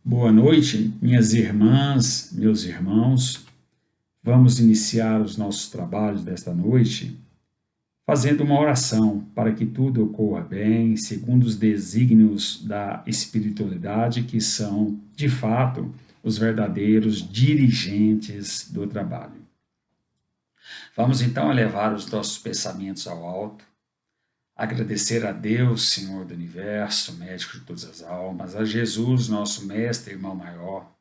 Boa noite, minhas irmãs, meus irmãos. Vamos iniciar os nossos trabalhos desta noite fazendo uma oração para que tudo ocorra bem, segundo os desígnios da espiritualidade, que são, de fato, os verdadeiros dirigentes do trabalho. Vamos então elevar os nossos pensamentos ao alto, agradecer a Deus, Senhor do Universo, médico de todas as almas, a Jesus, nosso mestre e irmão maior,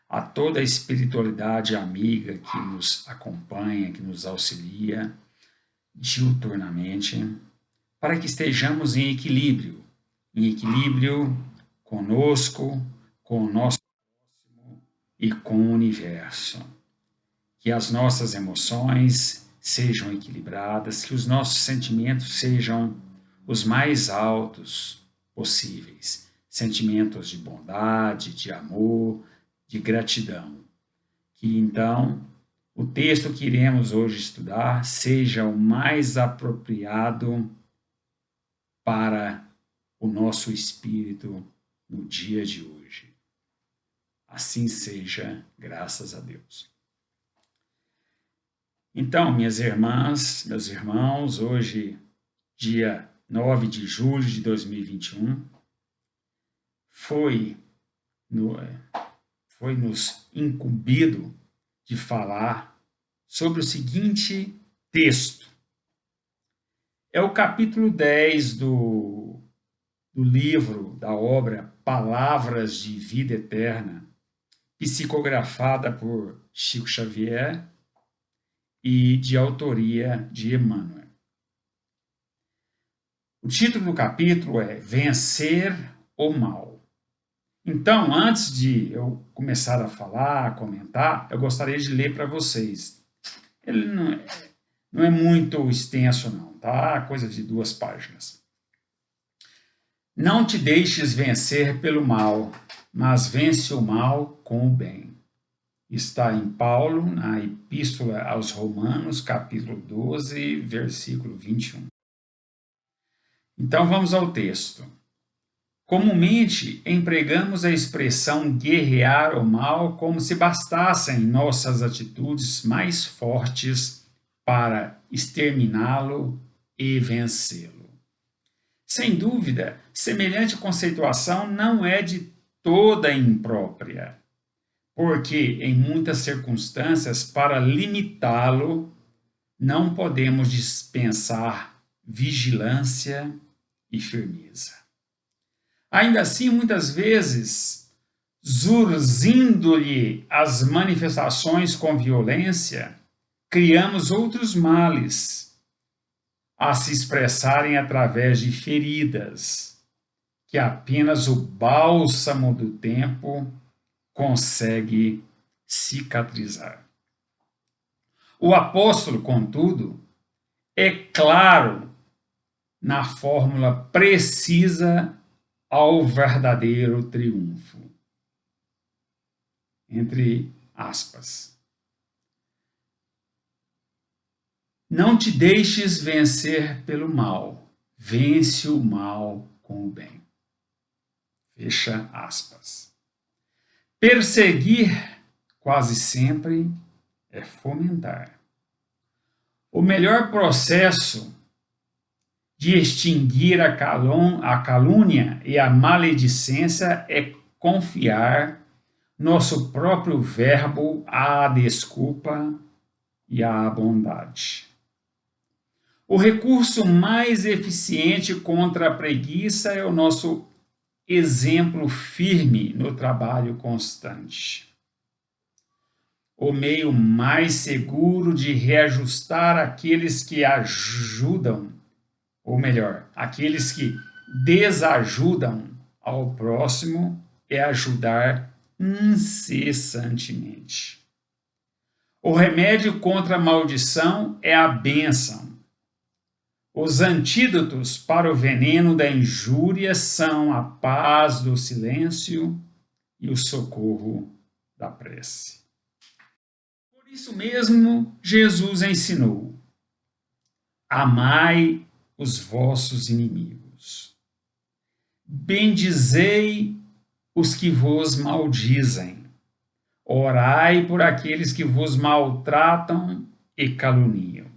a toda a espiritualidade amiga que nos acompanha, que nos auxilia diuturnamente, para que estejamos em equilíbrio conosco, com o nosso próximo e com o universo. Que as nossas emoções sejam equilibradas, que os nossos sentimentos sejam os mais altos possíveis, sentimentos de bondade, de amor, de gratidão. Que então o texto que iremos hoje estudar seja o mais apropriado para o nosso espírito no dia de hoje. Assim seja, graças a Deus. Então, minhas irmãs, meus irmãos, hoje, dia 9 de julho de 2021, foi-nos incumbido de falar sobre o seguinte texto. É o capítulo 10 do livro, da obra Palavras de Vida Eterna, psicografada por Chico Xavier e de autoria de Emmanuel. O título do capítulo é Vencer o Mal. Então, antes de eu começar a falar, a comentar, eu gostaria de ler para vocês. Ele não é muito extenso não, tá? Coisa de 2 páginas. Não te deixes vencer pelo mal, mas vence o mal com o bem. Está em Paulo, na Epístola aos Romanos, capítulo 12, versículo 21. Então vamos ao texto. Comumente empregamos a expressão guerrear o mal como se bastassem nossas atitudes mais fortes para exterminá-lo e vencê-lo. Sem dúvida, semelhante conceituação não é de toda imprópria, porque em muitas circunstâncias, para limitá-lo, não podemos dispensar vigilância e firmeza. Ainda assim, muitas vezes, zurzindo-lhe as manifestações com violência, criamos outros males a se expressarem através de feridas, que apenas o bálsamo do tempo consegue cicatrizar. O apóstolo, contudo, é claro na fórmula precisa ao verdadeiro triunfo. Entre aspas. Não te deixes vencer pelo mal, vence o mal com o bem. Fecha aspas. Perseguir, quase sempre, é fomentar. O melhor processo de extinguir a calúnia e a maledicência é confiar nosso próprio verbo à desculpa e à bondade. O recurso mais eficiente contra a preguiça é o nosso exemplo firme no trabalho constante. O meio mais seguro de reajustar aqueles que ajudam, ou melhor, aqueles que desajudam ao próximo, é ajudar incessantemente. O remédio contra a maldição é a bênção. Os antídotos para o veneno da injúria são a paz do silêncio e o socorro da prece. Por isso mesmo, Jesus ensinou: amai os vossos inimigos, bendizei os que vos maldizem. Orai por aqueles que vos maltratam e caluniam.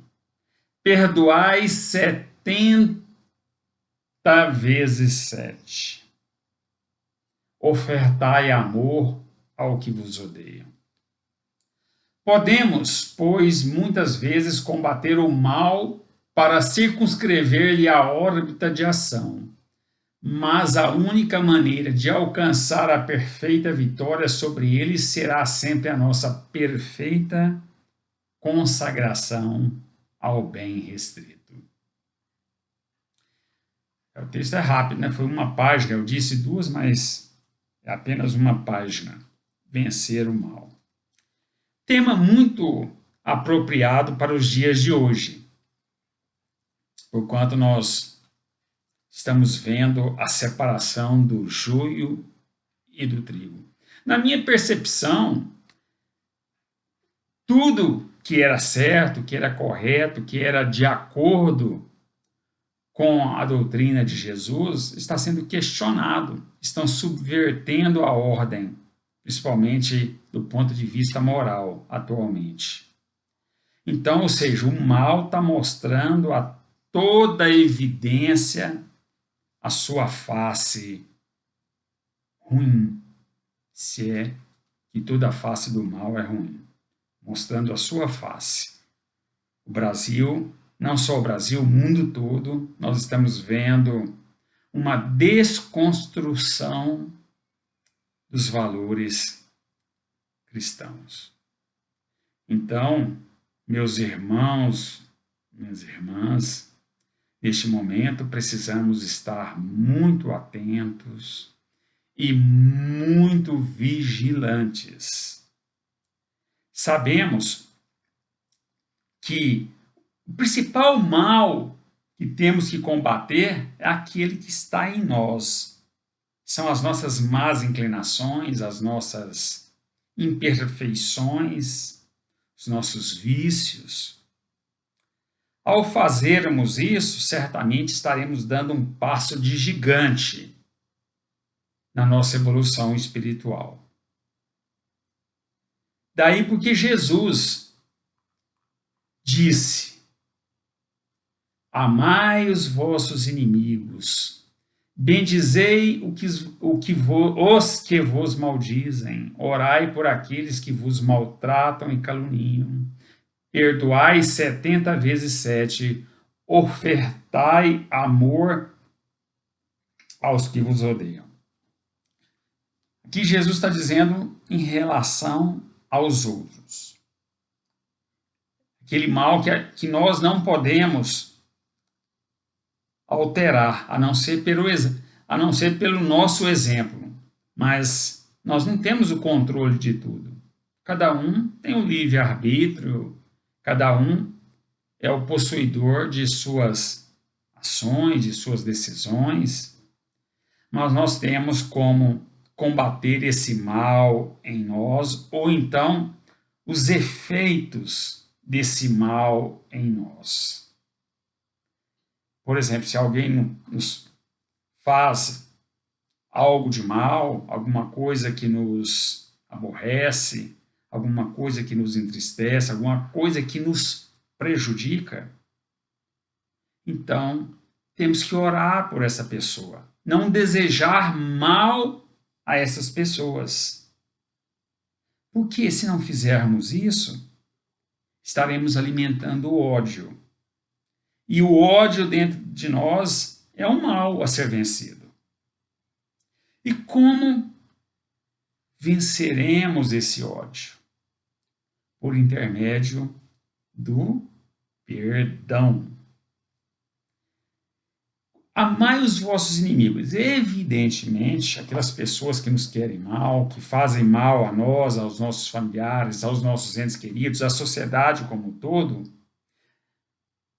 Perdoai 70 vezes 7. Ofertai amor ao que vos odeiam. Podemos, pois, muitas vezes combater o mal para circunscrever-lhe a órbita de ação, mas a única maneira de alcançar a perfeita vitória sobre ele será sempre a nossa perfeita consagração ao bem restrito. O texto é rápido, né? Foi uma página, eu disse duas, mas é apenas uma página. Vencer o mal. Tema muito apropriado para os dias de hoje, porquanto nós estamos vendo a separação do joio e do trigo. Na minha percepção, tudo que era certo, que era correto, que era de acordo com a doutrina de Jesus, está sendo questionado, estão subvertendo a ordem, principalmente do ponto de vista moral, atualmente. Então, ou seja, o mal está mostrando a toda a evidência a sua face ruim, se é que toda a face do mal é ruim, mostrando a sua face. O Brasil, não só o Brasil, o mundo todo, nós estamos vendo uma desconstrução dos valores cristãos. Então, meus irmãos, minhas irmãs, neste momento precisamos estar muito atentos e muito vigilantes. Sabemos que o principal mal que temos que combater é aquele que está em nós. São as nossas más inclinações, as nossas imperfeições, os nossos vícios. Ao fazermos isso, certamente estaremos dando um passo de gigante na nossa evolução espiritual. Daí porque Jesus disse: amai os vossos inimigos, bendizei os que vos maldizem, orai por aqueles que vos maltratam e caluniam, perdoai 70 vezes 7, ofertai amor aos que vos odeiam. Aqui Jesus está dizendo em relação aos outros. Aquele mal que nós não podemos alterar, a não ser pelo nosso exemplo. Mas nós não temos o controle de tudo. Cada um tem o livre-arbítrio, cada um é o possuidor de suas ações, de suas decisões, mas nós temos como combater esse mal em nós, ou então os efeitos desse mal em nós. Por exemplo, se alguém nos faz algo de mal, alguma coisa que nos aborrece, alguma coisa que nos entristece, alguma coisa que nos prejudica, então temos que orar por essa pessoa, não desejar mal a essas pessoas. Porque se não fizermos isso, estaremos alimentando o ódio. E o ódio dentro de nós é um mal a ser vencido. E como venceremos esse ódio? Por intermédio do perdão. Amai os vossos inimigos. Evidentemente, aquelas pessoas que nos querem mal, que fazem mal a nós, aos nossos familiares, aos nossos entes queridos, à sociedade como um todo,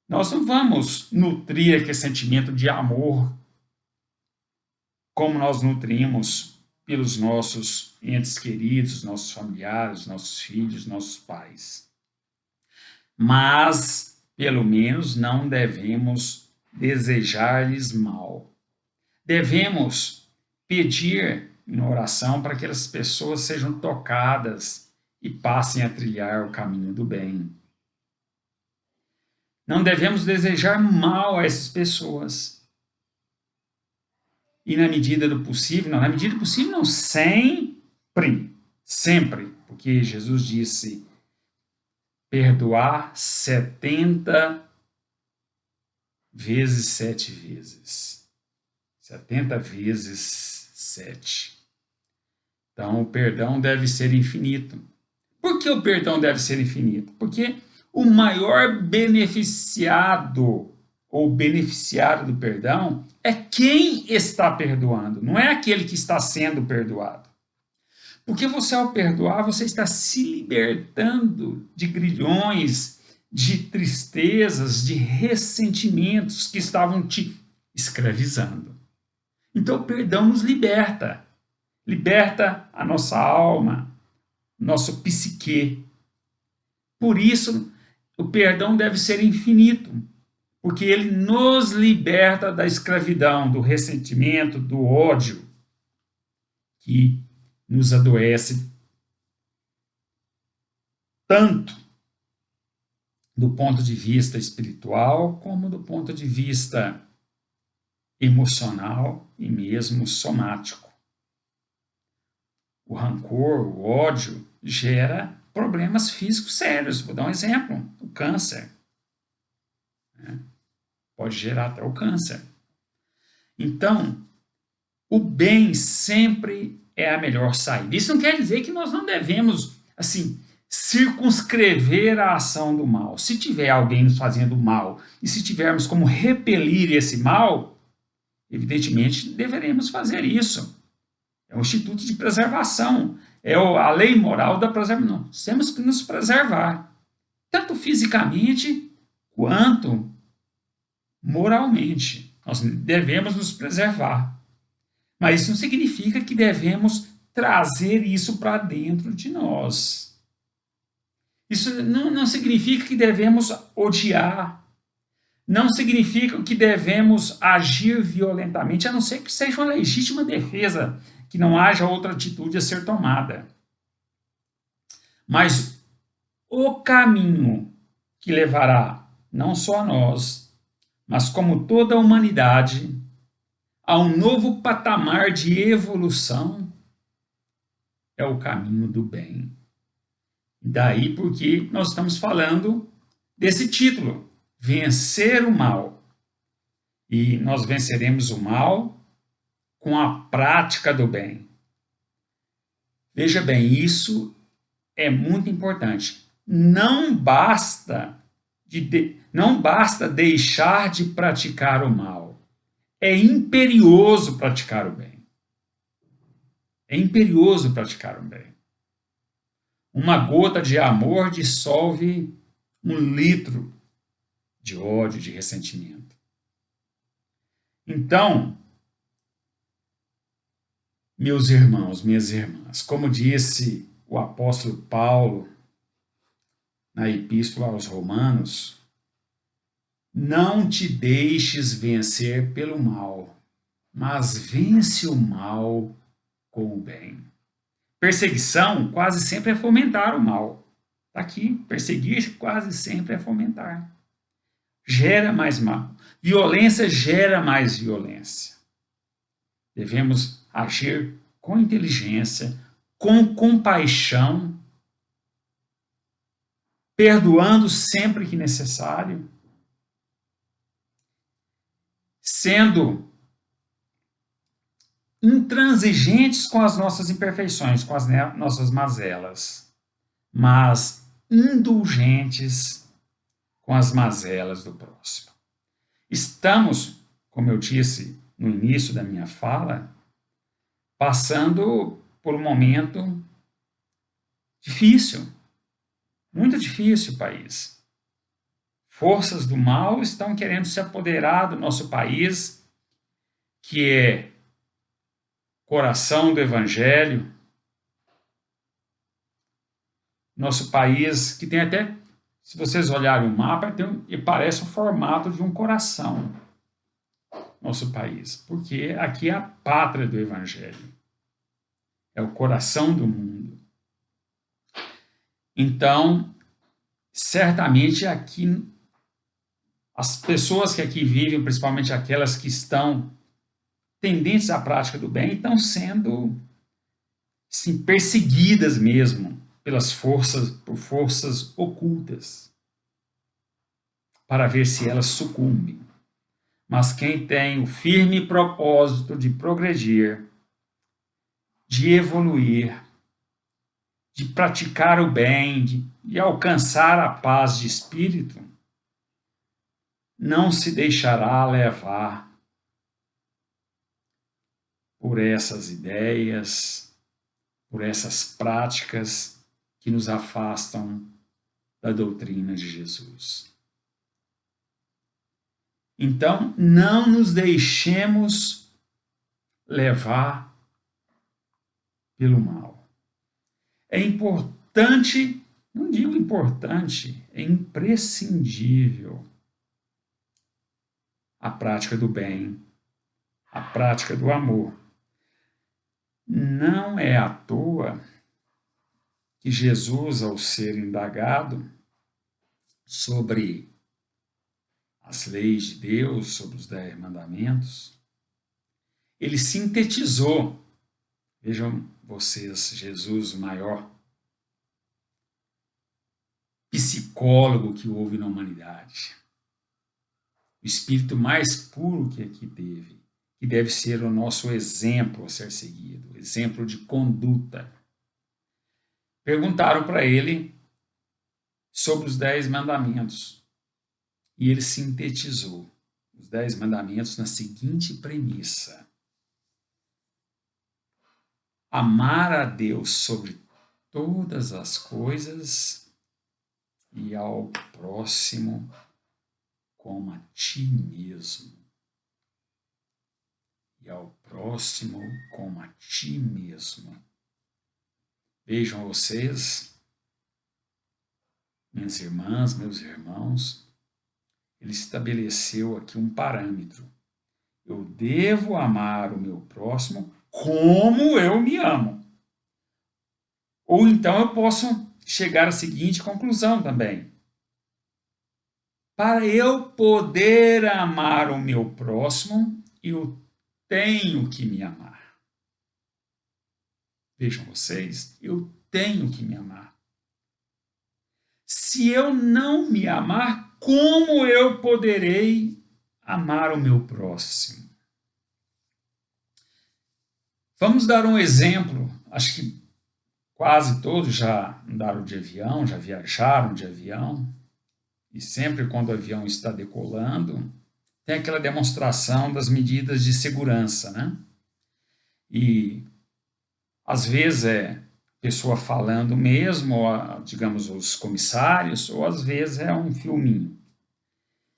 nós não vamos nutrir aquele sentimento de amor como nós nutrimos pelos nossos entes queridos, nossos familiares, nossos filhos, nossos pais. Mas, pelo menos, não devemos desejar-lhes mal. Devemos pedir em oração para que as pessoas sejam tocadas e passem a trilhar o caminho do bem. Não devemos desejar mal a essas pessoas. E na medida do possível, não, na medida do possível não, sempre, porque Jesus disse perdoar 70 vezes 7 vezes. 70 vezes 7. Então, o perdão deve ser infinito. Por que o perdão deve ser infinito? Porque o maior beneficiado ou beneficiário do perdão é quem está perdoando, não é aquele que está sendo perdoado. Porque você, ao perdoar, você está se libertando de grilhões, de tristezas, de ressentimentos que estavam te escravizando. Então, o perdão nos liberta. Liberta a nossa alma, nosso psique. Por isso, o perdão deve ser infinito, porque ele nos liberta da escravidão, do ressentimento, do ódio, que nos adoece tanto do ponto de vista espiritual como do ponto de vista emocional e mesmo somático. O rancor, o ódio, gera problemas físicos sérios. Vou dar um exemplo: o câncer. Pode gerar até o câncer. Então, o bem sempre é a melhor saída. Isso não quer dizer que nós não devemos, assim, circunscrever a ação do mal. Se tiver alguém nos fazendo mal e se tivermos como repelir esse mal, evidentemente deveremos fazer isso. É um instituto de preservação. É a lei moral da preservação. Nós temos que nos preservar, tanto fisicamente quanto moralmente. Nós devemos nos preservar. Mas isso não significa que devemos trazer isso para dentro de nós. Isso não significa que devemos odiar. Não significa que devemos agir violentamente, a não ser que seja uma legítima defesa, que não haja outra atitude a ser tomada. Mas o caminho que levará não só a nós, mas como toda a humanidade, a um novo patamar de evolução, é o caminho do bem. Daí porque nós estamos falando desse título, vencer o mal. E nós venceremos o mal com a prática do bem. Veja bem, isso é muito importante. Não basta deixar de praticar o mal. É imperioso praticar o bem. É imperioso praticar o bem. Uma gota de amor dissolve 1 litro de ódio, de ressentimento. Então, meus irmãos, minhas irmãs, como disse o apóstolo Paulo na Epístola aos Romanos, não te deixes vencer pelo mal, mas vence o mal com o bem. Perseguição quase sempre é fomentar o mal. Está aqui, perseguir quase sempre é fomentar. Gera mais mal. Violência gera mais violência. Devemos agir com inteligência, com compaixão, perdoando sempre que necessário, sendo intransigentes com as nossas imperfeições, com as nossas mazelas, mas indulgentes com as mazelas do próximo. Estamos, como eu disse no início da minha fala, passando por um momento difícil, muito difícil, país. Forças do mal estão querendo se apoderar do nosso país, que é coração do Evangelho. Nosso país, que tem até, se vocês olharem o mapa, parece o formato de um coração. Nosso país, porque aqui é a pátria do Evangelho. é o coração do mundo. Então, certamente aqui, as pessoas que aqui vivem, principalmente aquelas que estão tendentes à prática do bem, estão sendo sim, perseguidas mesmo por forças ocultas, para ver se elas sucumbem. Mas quem tem o firme propósito de progredir, de evoluir, de praticar o bem, de alcançar a paz de espírito, não se deixará levar por essas ideias, por essas práticas que nos afastam da doutrina de Jesus. Então, não nos deixemos levar pelo mal. É importante, não digo importante, é imprescindível a prática do bem, a prática do amor. Não é à toa que Jesus, ao ser indagado sobre as leis de Deus, sobre os 10 mandamentos, ele sintetizou, vejam vocês, Jesus, o maior psicólogo que houve na humanidade, o espírito mais puro que aqui teve, que deve ser o nosso exemplo a ser seguido, exemplo de conduta. Perguntaram para ele sobre os 10 mandamentos e ele sintetizou os 10 mandamentos na seguinte premissa: amar a Deus sobre todas as coisas e ao próximo como a ti mesmo. E ao próximo como a ti mesmo. Vejam vocês, minhas irmãs, meus irmãos, ele estabeleceu aqui um parâmetro. Eu devo amar o meu próximo como eu me amo. Ou então eu posso chegar à seguinte conclusão também. Para eu poder amar o meu próximo, eu tenho que me amar. Vejam vocês, eu tenho que me amar. Se eu não me amar, como eu poderei amar o meu próximo? Vamos dar um exemplo. Acho que quase todos já andaram de avião, já viajaram de avião. E sempre quando o avião está decolando, tem aquela demonstração das medidas de segurança, né? E às vezes é pessoa falando mesmo, ou, digamos, os comissários, ou às vezes é um filminho.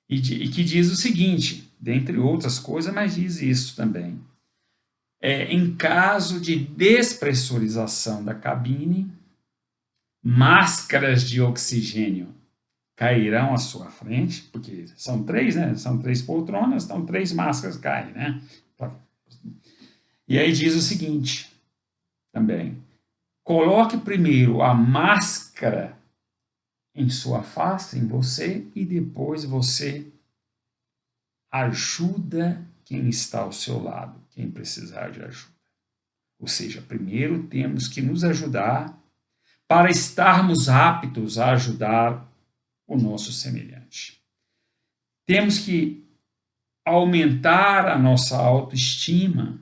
E que diz o seguinte, dentre outras coisas, mas diz isso também. Em caso de despressurização da cabine, máscaras de oxigênio cairão à sua frente, porque são 3, né? São 3 poltronas, então 3 máscaras caem, né? E aí diz o seguinte, também, coloque primeiro a máscara em sua face, em você, e depois você ajuda quem está ao seu lado, quem precisar de ajuda. Ou seja, primeiro temos que nos ajudar para estarmos aptos a ajudar o nosso semelhante. Temos que aumentar a nossa autoestima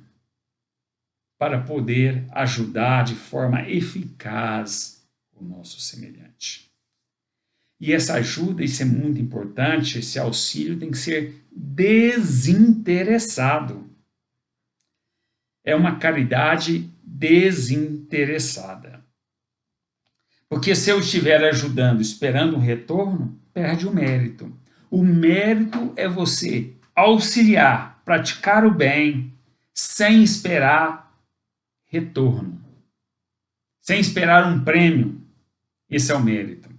para poder ajudar de forma eficaz o nosso semelhante. E essa ajuda, isso é muito importante, esse auxílio tem que ser desinteressado. É uma caridade desinteressada. Porque se eu estiver ajudando esperando um retorno, perde o mérito. O mérito é você auxiliar, praticar o bem, sem esperar retorno. Sem esperar um prêmio. Esse é o mérito.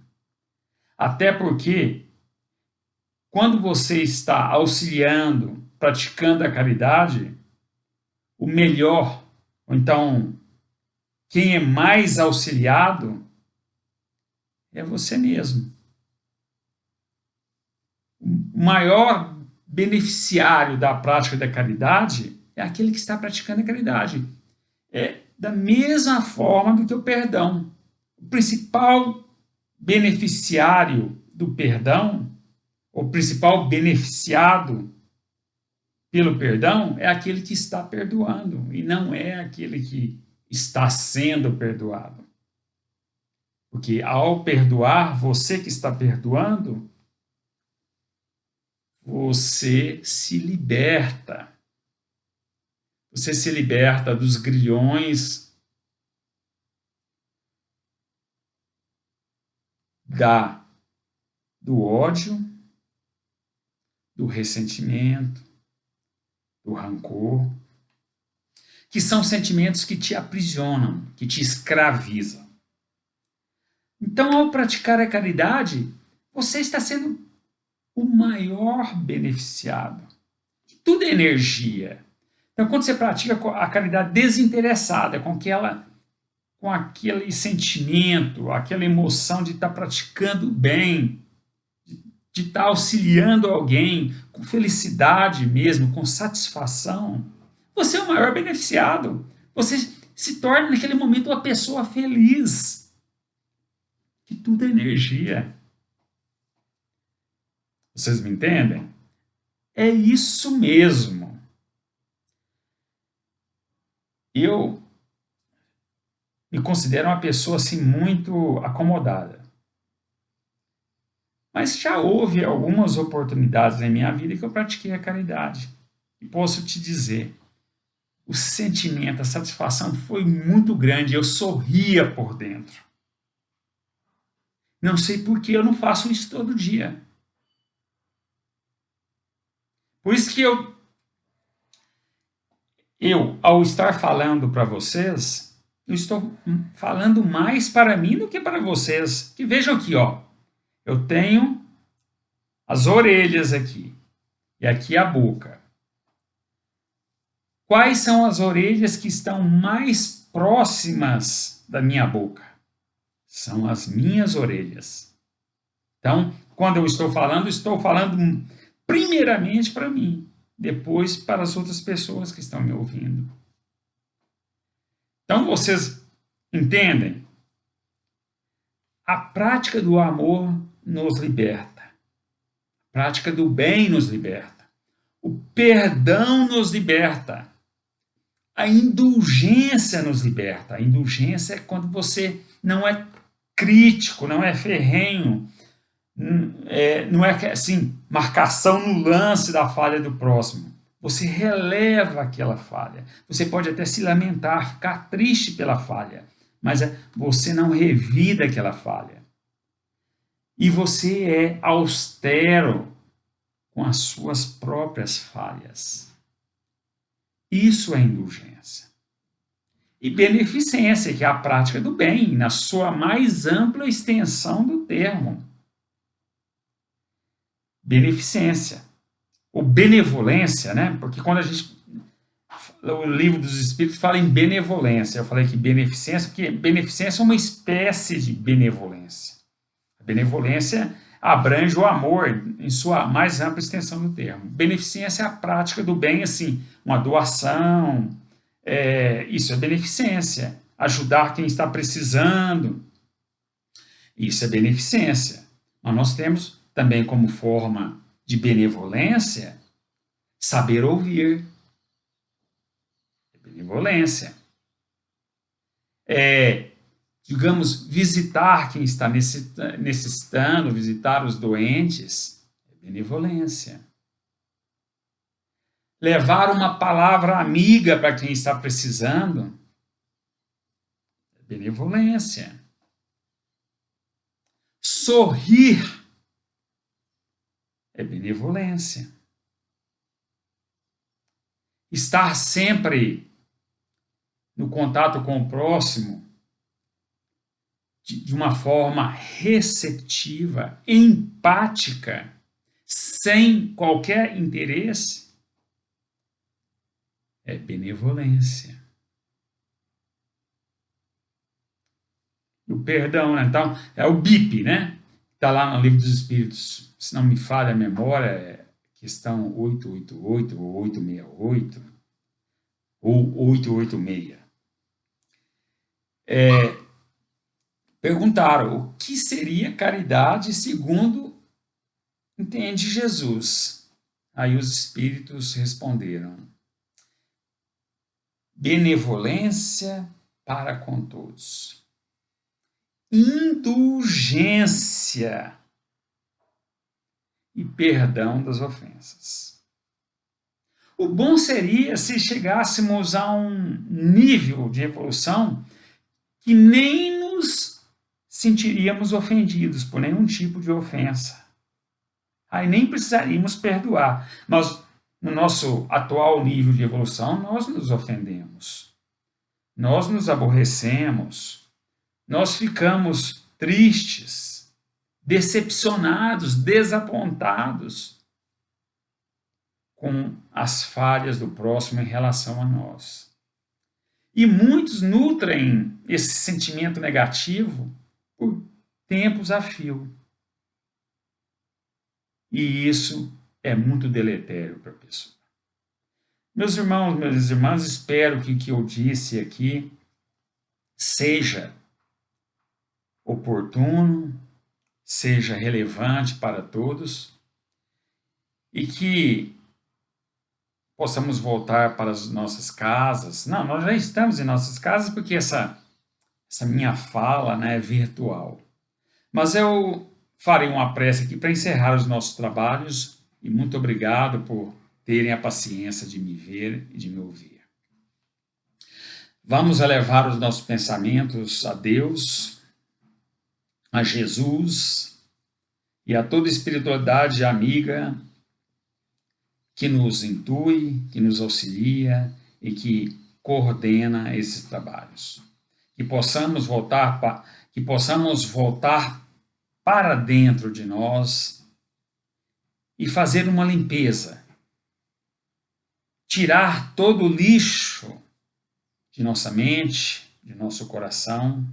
Até porque, quando você está auxiliando, praticando a caridade, o melhor, ou então Quem é mais auxiliado é você mesmo. O maior beneficiário da prática da caridade é aquele que está praticando a caridade. É da mesma forma do que o perdão. O principal beneficiário do perdão, o principal beneficiado pelo perdão, é aquele que está perdoando e não é aquele que está sendo perdoado. Porque ao perdoar, você que está perdoando, você se liberta. Você se liberta dos grilhões do ódio, do ressentimento, do rancor, que são sentimentos que te aprisionam, que te escravizam. Então, ao praticar a caridade, você está sendo o maior beneficiado. Tudo é energia. Então, quando você pratica a caridade desinteressada, com aquele sentimento, aquela emoção de estar praticando bem, de estar auxiliando alguém, com felicidade mesmo, com satisfação, você é o maior beneficiado. Você se torna, naquele momento, uma pessoa feliz. Que tudo é energia. Vocês me entendem? É isso mesmo. Eu me considero uma pessoa assim muito acomodada. Mas já houve algumas oportunidades na minha vida que eu pratiquei a caridade. E posso te dizer, o sentimento, a satisfação foi muito grande. Eu sorria por dentro. Não sei por que eu não faço isso todo dia. Por isso que ao estar falando para vocês, eu estou falando mais para mim do que para vocês. Que vejam aqui, ó. Eu tenho as orelhas aqui e aqui a boca. Quais são as orelhas que estão mais próximas da minha boca? São as minhas orelhas. Então, quando eu estou falando primeiramente para mim, depois para as outras pessoas que estão me ouvindo. Então, vocês entendem? A prática do amor nos liberta. A prática do bem nos liberta. O perdão nos liberta. A indulgência nos liberta. A indulgência é quando você não é crítico, não é ferrenho, não é assim, marcação no lance da falha do próximo. Você releva aquela falha. Você pode até se lamentar, ficar triste pela falha, mas você não revida aquela falha. E você é austero com as suas próprias falhas. Isso é indulgência. E beneficência, que é a prática do bem, na sua mais ampla extensão do termo. Beneficência. Ou benevolência, né? Porque quando o livro dos Espíritos fala em benevolência, eu falei que beneficência, porque beneficência é uma espécie de benevolência. A benevolência abrange o amor em sua mais ampla extensão do termo. Beneficência é a prática do bem, assim, uma doação, isso é beneficência. Ajudar quem está precisando, isso é beneficência. Mas nós temos também como forma de benevolência saber ouvir. É benevolência. Digamos, visitar quem está necessitando, visitar os doentes, é benevolência. Levar uma palavra amiga para quem está precisando, é benevolência. Sorrir é benevolência. Estar sempre no contato com o próximo de uma forma receptiva, empática, sem qualquer interesse, é benevolência. o perdão, né? Então, é o BIP, né? Está lá no Livro dos Espíritos, se não me falha a memória, é questão 888 ou 868 ou 886. Perguntaram o que seria caridade segundo entende Jesus. Aí os espíritos responderam: benevolência para com todos, indulgência e perdão das ofensas. O bom seria se chegássemos a um nível de evolução que nem nos sentiríamos ofendidos por nenhum tipo de ofensa. Aí nem precisaríamos perdoar. Nós, no nosso atual nível de evolução, nós nos ofendemos. Nós nos aborrecemos. Nós ficamos tristes, decepcionados, desapontados com as falhas do próximo em relação a nós. E muitos nutrem esse sentimento negativo por tempos a fio. E isso é muito deletério para a pessoa. Meus irmãos, minhas irmãs, espero que o que eu disse aqui seja oportuno, seja relevante para todos e que possamos voltar para as nossas casas. Não, nós já estamos em nossas casas porque essa minha fala, né, é virtual. Mas eu farei uma prece aqui para encerrar os nossos trabalhos e muito obrigado por terem a paciência de me ver e de me ouvir. Vamos elevar os nossos pensamentos a Deus, a Jesus e a toda espiritualidade amiga que nos intui, que nos auxilia e que coordena esses trabalhos. Que possamos voltar para dentro de nós e fazer uma limpeza. Tirar todo o lixo de nossa mente, de nosso coração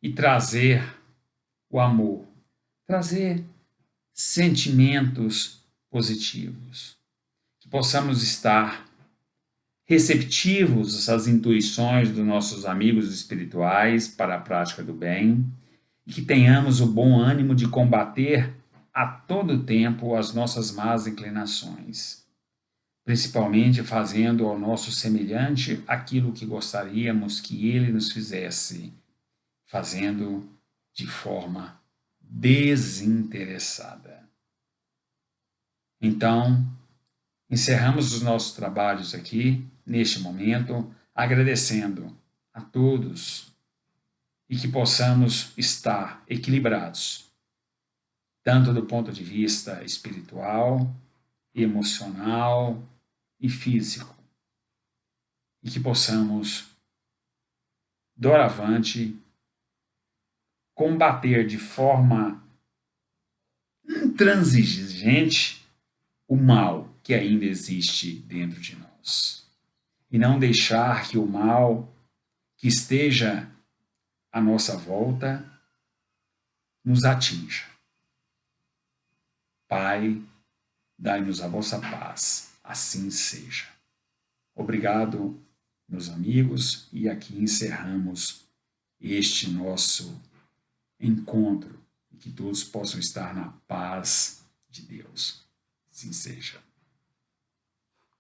e trazer o amor, trazer sentimentos positivos. Que possamos estar receptivos às intuições dos nossos amigos espirituais para a prática do bem e que tenhamos o bom ânimo de combater a todo tempo as nossas más inclinações, principalmente fazendo ao nosso semelhante aquilo que gostaríamos que ele nos fizesse, fazendo de forma desinteressada. Então, encerramos os nossos trabalhos aqui, neste momento, agradecendo a todos e que possamos estar equilibrados, tanto do ponto de vista espiritual, emocional e físico, e que possamos, doravante, combater de forma intransigente o mal que ainda existe dentro de nós. E não deixar que o mal que esteja à nossa volta nos atinja. Pai, dai-nos a vossa paz, assim seja. Obrigado, meus amigos, e aqui encerramos este nosso encontro, e que todos possam estar na paz de Deus. Assim seja.